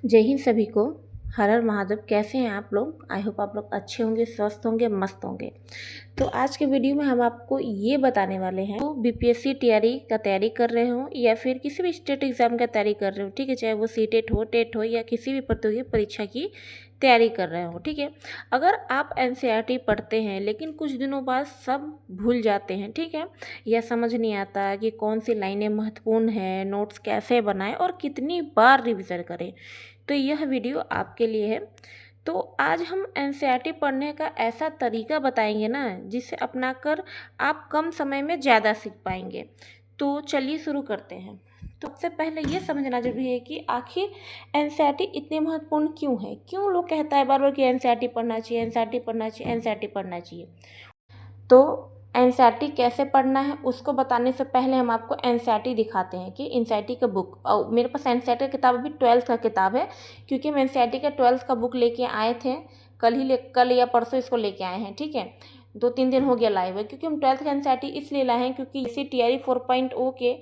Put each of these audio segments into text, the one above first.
जय हिंद सभी को। हर हर महादेव। कैसे हैं आप लोग? आई होप आप लोग अच्छे होंगे, स्वस्थ होंगे, मस्त होंगे। तो आज के वीडियो में हम आपको ये बताने वाले हैं, तो बीपीएससी टीआरई का तैयारी कर रहे हो या फिर किसी भी स्टेट एग्जाम का तैयारी कर रहे हो, ठीक है, चाहे वो सीटेट हो, टेट हो या किसी भी प्रतियोगी परीक्षा की तैयारी कर रहे हो, ठीक है। अगर आप एनसीईआरटी पढ़ते हैं लेकिन कुछ दिनों बाद सब भूल जाते हैं, ठीक है, या समझ नहीं आता कि कौन सी लाइनें महत्वपूर्ण है, नोट्स कैसे बनाएं और कितनी बार रिविज़न करें, तो यह वीडियो आपके लिए है। तो आज हम एनसीईआरटी पढ़ने का ऐसा तरीका बताएंगे ना, जिसे अपनाकर आप कम समय में ज़्यादा सीख पाएंगे। तो चलिए शुरू करते हैं। तो सबसे पहले ये समझना जरूरी है कि आखिर एनसीईआरटी इतनी महत्वपूर्ण क्यों है। क्यों लोग कहता है बार बार कि एनसीईआरटी पढ़ना चाहिए, एनसीईआरटी पढ़ना चाहिए, एनसीईआरटी पढ़ना चाहिए। तो एनसीईआरटी कैसे पढ़ना है उसको बताने से पहले हम आपको एनसीईआरटी दिखाते हैं कि एनसीईआरटी का बुक, और मेरे पास एनसीईआरटी का किताब अभी 12th का किताब है, क्योंकि हम एनसीईआरटी का 12th का बुक लेके आए थे। कल या परसों इसको लेके आए हैं, ठीक है। 2-3 दिन हो गया लाए हुए, क्योंकि हम 12th का एनसीईआरटी इसलिए लाए हैं क्योंकि इसी टीआरई 4.0 के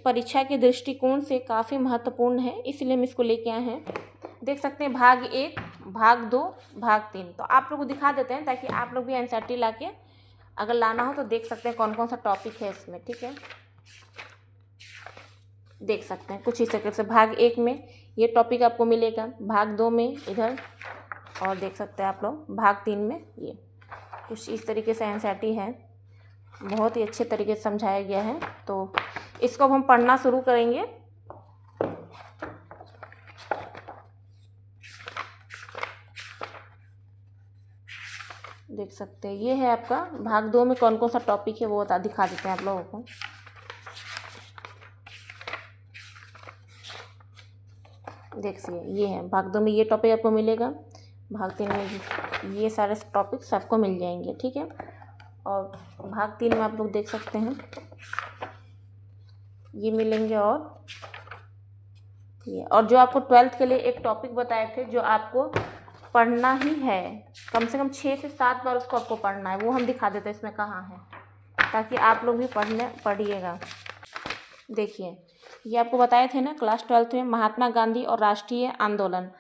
परीक्षा के दृष्टिकोण से काफ़ी महत्वपूर्ण है, इसलिए हम इसको लेके आए हैं। देख सकते हैं भाग 1, भाग 2, भाग 3। तो आप लोग को दिखा देते हैं ताकि आप लोग भी एनसीईआरटी ला के अगर लाना हो तो देख सकते हैं कौन कौन सा टॉपिक है इसमें, ठीक है। देख सकते हैं कुछ इस तरीके से भाग 1 में ये टॉपिक आपको मिलेगा, भाग 2 में इधर, और देख सकते हैं आप लोग भाग 3 में ये कुछ इस तरीके से एनसीईआरटी है। बहुत ही अच्छे तरीके से समझाया गया है। तो इसको अब हम पढ़ना शुरू करेंगे। देख सकते हैं ये है आपका भाग 2 में कौन कौन सा टॉपिक है वो दिखा देते हैं आप लोगों को। देखिए ये है भाग 2 में ये टॉपिक आपको मिलेगा, भाग 3 में ये सारे टॉपिक सबको मिल जाएंगे, ठीक है। और भाग 3 में आप लोग देख सकते हैं ये मिलेंगे, और ये, और जो आपको 12th के लिए एक टॉपिक बताए थे जो आपको पढ़ना ही है, कम से कम 6 से 7 बार उसको आपको पढ़ना है, वो हम दिखा देते हैं इसमें कहाँ है, ताकि आप लोग भी पढ़िएगा। देखिए ये आपको बताए थे ना क्लास 12th में, महात्मा गांधी और राष्ट्रीय आंदोलन,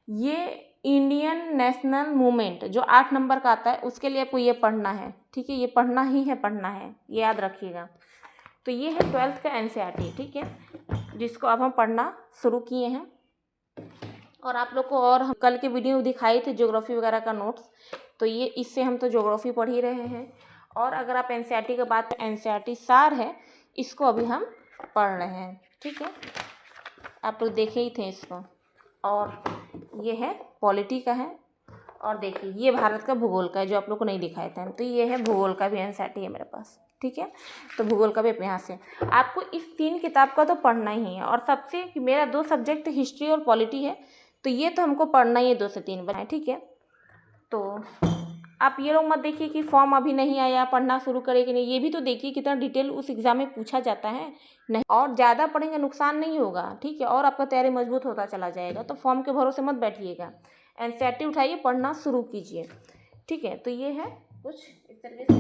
ये इंडियन नेशनल मूवमेंट जो 8 नंबर का आता है उसके लिए आपको ये पढ़ना है, ठीक है। ये पढ़ना ही है, पढ़ना है, ये याद रखिएगा। तो ये है 12th का एनसीईआरटी, ठीक है, जिसको अब हम पढ़ना शुरू किए हैं। और आप लोग को और हम कल के वीडियो दिखाए थे ज्योग्राफी वगैरह का नोट्स, तो ये इससे हम तो ज्योग्राफी पढ़ ही रहे हैं। और अगर आप एनसीईआरटी का बात, एनसीईआरटी सार है, इसको अभी हम पढ़ रहे हैं, ठीक है। आप लोग देखे ही थे इसको। और ये है पॉलिटी का है, और देखिए ये भारत का भूगोल का है जो आप लोग को नहीं दिखाए थे, तो ये है भूगोल का भी एनसीईआरटी है मेरे पास, ठीक है। तो भूगोल का भी यहाँ से आपको इस 3 किताब का तो पढ़ना ही है। और सबसे कि मेरा 2 सब्जेक्ट हिस्ट्री और पॉलिटी है, तो ये तो हमको पढ़ना ही है 2 से 3 बार, ठीक है। तो आप ये लोग मत देखिए कि फॉर्म अभी नहीं आया, पढ़ना शुरू करें कि नहीं, ये भी तो देखिए कितना डिटेल उस एग्ज़ाम में पूछा जाता है। नहीं, और ज़्यादा पढ़ेंगे नुकसान नहीं होगा, ठीक है, और आपका तैयारी मजबूत होता चला जाएगा। तो फॉर्म के भरोसे मत बैठिएगा, एनसीईआरटी उठाइए, पढ़ना शुरू कीजिए, ठीक है। तो ये है कुछ इस तरीके से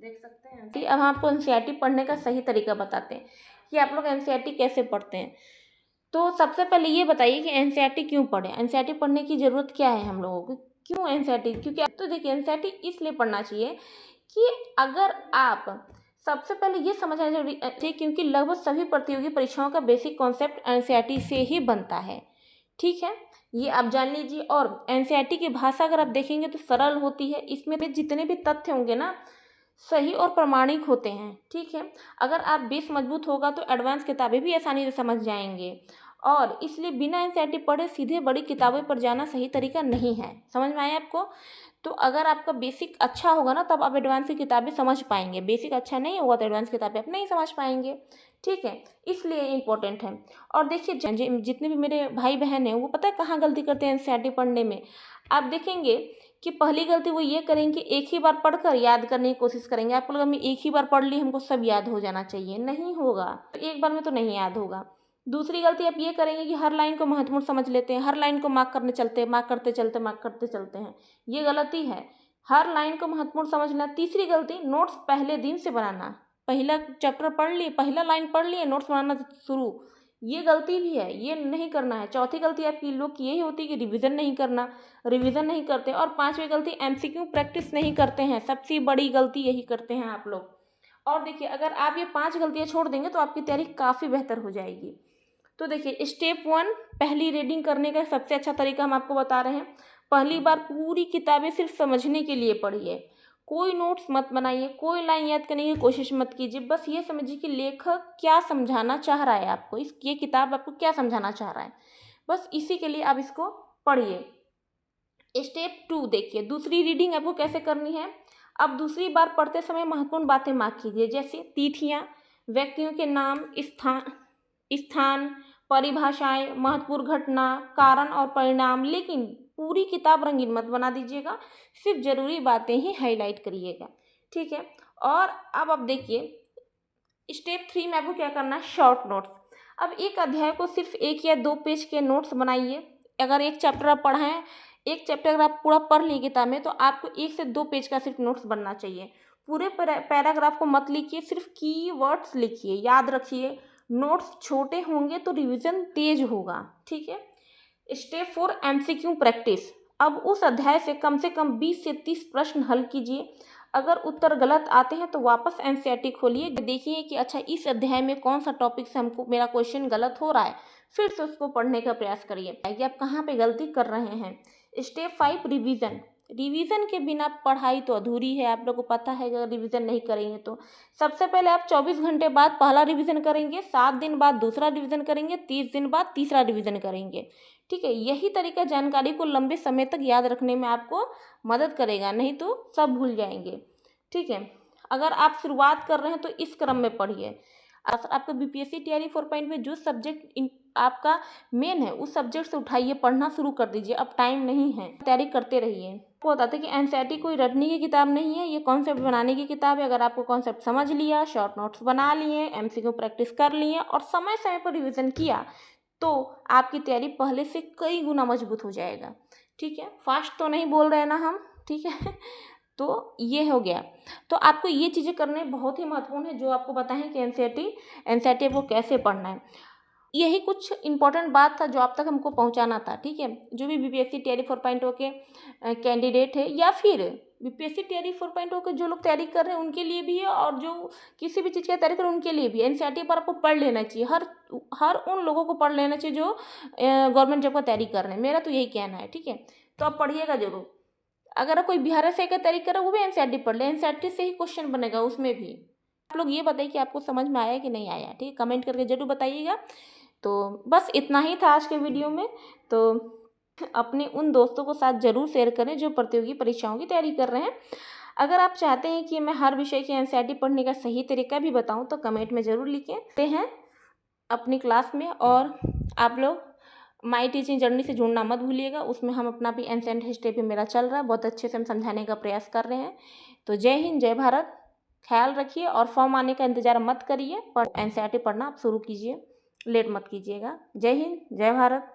देख सकते हैं। ठीक, अब हम आपको एनसीईआरटी पढ़ने का सही तरीका बताते हैं कि आप लोग एनसीईआरटी कैसे पढ़ते हैं। तो सबसे पहले ये बताइए कि एनसीईआरटी क्यों पढ़ें, एनसीईआरटी पढ़ने की ज़रूरत क्या है हम लोगों को, क्यों एनसीईआरटी? क्योंकि तो देखिए एनसीईआरटी इसलिए पढ़ना चाहिए कि अगर आप, सबसे पहले ये समझना जरूरी है क्योंकि लगभग सभी प्रतियोगी परीक्षाओं का बेसिक कॉन्सेप्ट एनसीईआरटी से ही बनता है, ठीक है, ये आप जान लीजिए। और एनसीईआरटी की भाषा अगर आप देखेंगे तो सरल होती है, इसमें जितने भी तथ्य होंगे ना सही और प्रमाणिक होते हैं, ठीक है। अगर आप बेस मजबूत होगा तो एडवांस किताबें भी आसानी से समझ जाएंगे, और इसलिए बिना एनसीईआरटी पढ़े सीधे बड़ी किताबों पर जाना सही तरीका नहीं है। समझ में आया आपको? तो अगर आपका बेसिक अच्छा होगा ना तब आप एडवांस की किताबें समझ पाएंगे, बेसिक अच्छा नहीं होगा तो एडवांस किताबें आप नहीं समझ पाएंगे, ठीक है, इसलिए इम्पोर्टेंट है। और देखिए जितने भी मेरे भाई बहन हैं वो पता है कहाँ गलती करते हैं एनसीईआरटी पढ़ने में। आप देखेंगे कि पहली गलती वो ये करेंगे कि एक ही बार पढ़कर याद करने की कोशिश करेंगे। आप लोग हमें एक ही बार पढ़ ली हमको सब याद हो जाना चाहिए, नहीं होगा, एक बार में तो नहीं याद होगा। दूसरी गलती आप ये करेंगे कि हर लाइन को महत्वपूर्ण समझ लेते हैं, हर लाइन को मार्क करने चलते हैं, मार्क करते चलते हैं, ये गलती है, हर लाइन को महत्वपूर्ण समझना। तीसरी गलती, नोट्स पहले दिन से बनाना, पहला चैप्टर पढ़ लिए, पहला लाइन पढ़ लिए, नोट्स बनाना शुरू, ये गलती भी है, ये नहीं करना है। चौथी गलती आपकी लोग की यही होती है कि रिवीजन नहीं करना, रिवीजन नहीं करते। और पांचवी गलती एमसीक्यू प्रैक्टिस नहीं करते हैं, सबसे बड़ी गलती यही करते हैं आप लोग। और देखिए अगर आप ये 5 गलतियाँ छोड़ देंगे तो आपकी तैयारी काफ़ी बेहतर हो जाएगी। तो देखिए स्टेप 1 पहली रीडिंग करने का सबसे अच्छा तरीका हम आपको बता रहे हैं। पहली बार पूरी किताबें सिर्फ समझने के लिए पढ़िए, कोई नोट्स मत बनाइए, कोई लाइन याद करने की कोशिश मत कीजिए। बस ये समझिए कि लेखक क्या समझाना चाह रहा है आपको, ये किताब आपको क्या समझाना चाह रहा है, बस इसी के लिए आप इसको पढ़िए। स्टेप 2 देखिए, दूसरी रीडिंग आपको कैसे करनी है। अब दूसरी बार पढ़ते समय महत्वपूर्ण बातें मार्क कीजिए, जैसे तिथियाँ, व्यक्तियों के नाम, स्थान, परिभाषाएं, महत्वपूर्ण घटना, कारण और परिणाम। लेकिन पूरी किताब रंगीन मत बना दीजिएगा, सिर्फ जरूरी बातें ही हाईलाइट करिएगा, ठीक है। और अब आप देखिए स्टेप 3 में आपको क्या करना है, शॉर्ट नोट्स। अब एक अध्याय को सिर्फ 1 या 2 पेज के नोट्स बनाइए। अगर एक चैप्टर आप पढ़ाएं, एक चैप्टर अगर आप पूरा पढ़ लिए किताब में, तो आपको 1 से 2 पेज का सिर्फ नोट्स बनना चाहिए। पूरे पैराग्राफ को मत लिखिए, सिर्फ की वर्ड्स लिखिए। याद रखिए नोट्स छोटे होंगे तो रिवीजन तेज होगा, ठीक है। Step 4 MCQ practice. अब उस अध्याय से कम 20 से 30 प्रश्न हल कीजिए। अगर उत्तर गलत आते हैं तो वापस एनसीईआरटी खोलिए, देखिए कि अच्छा इस अध्याय में कौन सा टॉपिक से हमको मेरा क्वेश्चन गलत हो रहा है, फिर से उसको पढ़ने का प्रयास करिए कि आप कहाँ पे गलती कर रहे हैं। Step 5 revision. रिवीजन के बिना पढ़ाई तो अधूरी है, आप लोग को पता है। अगर रिवीजन नहीं करेंगे तो सबसे पहले आप 24 घंटे बाद पहला रिवीजन करेंगे, 7 दिन बाद दूसरा रिवीजन करेंगे, 30 दिन बाद तीसरा रिवीजन करेंगे, ठीक है। यही तरीका जानकारी को लंबे समय तक याद रखने में आपको मदद करेगा, नहीं तो सब भूल जाएंगे, ठीक है। अगर आप शुरुआत कर रहे हैं तो इस क्रम में पढ़िए। आपका बीपीएससी तैयारी 4 में जो सब्जेक्ट आपका मेन है उस सब्जेक्ट से उठाइए, पढ़ना शुरू कर दीजिए, अब टाइम नहीं है, तैयारी करते रहिए। आपको बताते कि एनसीईआरटी कोई रटने की किताब नहीं है, ये कॉन्सेप्ट बनाने की किताब है। अगर आपको कॉन्सेप्ट समझ लिया, शॉर्ट नोट्स बना लिए, एमसीक्यू प्रैक्टिस कर लिए और समय समय पर रिविजन किया तो आपकी तैयारी पहले से कई गुना मजबूत हो जाएगा, ठीक है। फास्ट तो नहीं बोल रहे ना हम, ठीक है। तो ये हो गया। तो आपको ये चीज़ें करने बहुत ही महत्वपूर्ण है जो आपको बताएं कि एनसीईआरटी को कैसे पढ़ना है। यही कुछ इंपॉर्टेंट बात था जो आप तक हमको पहुंचाना था, ठीक है। जो भी बीपीएससी तैयारी 4.0 के कैंडिडेट है या फिर बीपीएससी तैयारी 4.0 के जो लोग तैयारी कर रहे हैं उनके लिए भी है, और जो किसी भी चीज़ की तैयारी कर रहे हैं उनके लिए भी एनसीईआरटी पर आपको पढ़ लेना चाहिए। हर उन लोगों को पढ़ लेना चाहिए जो गवर्नमेंट जॉब का तैयारी कर रहे हैं, मेरा तो यही कहना है, ठीक है। तो आप पढ़िएगा जरूर। अगर कोई बिहार से का तैयारी कर रहा है वो भी एनसीईआरटी पढ़ ले, एनसीईआरटी से ही क्वेश्चन बनेगा उसमें भी। आप लोग ये बताइए कि आपको समझ में आया कि नहीं आया, ठीक है। कमेंट करके जरूर बताइएगा। तो बस इतना ही था आज के वीडियो में। तो अपने उन दोस्तों को साथ जरूर शेयर करें जो प्रतियोगी परीक्षाओं की तैयारी कर रहे हैं। अगर आप चाहते हैं कि मैं हर विषय की एनसीईआरटी पढ़ने का सही तरीका भी बताऊं तो कमेंट में ज़रूर लिखें हैं अपनी क्लास में। और आप लोग माई टीचिंग जर्नी से जुड़ना मत भूलिएगा, उसमें हम अपना भी एंशिएंट हिस्ट्री भी मेरा चल रहा है, बहुत अच्छे से हम समझाने का प्रयास कर रहे हैं। तो जय हिंद, जय भारत। ख्याल रखिए और फॉर्म आने का इंतज़ार मत करिए, पर एनसीईआरटी पढ़ना आप शुरू कीजिए, लेट मत कीजिएगा। जय हिंद, जय भारत।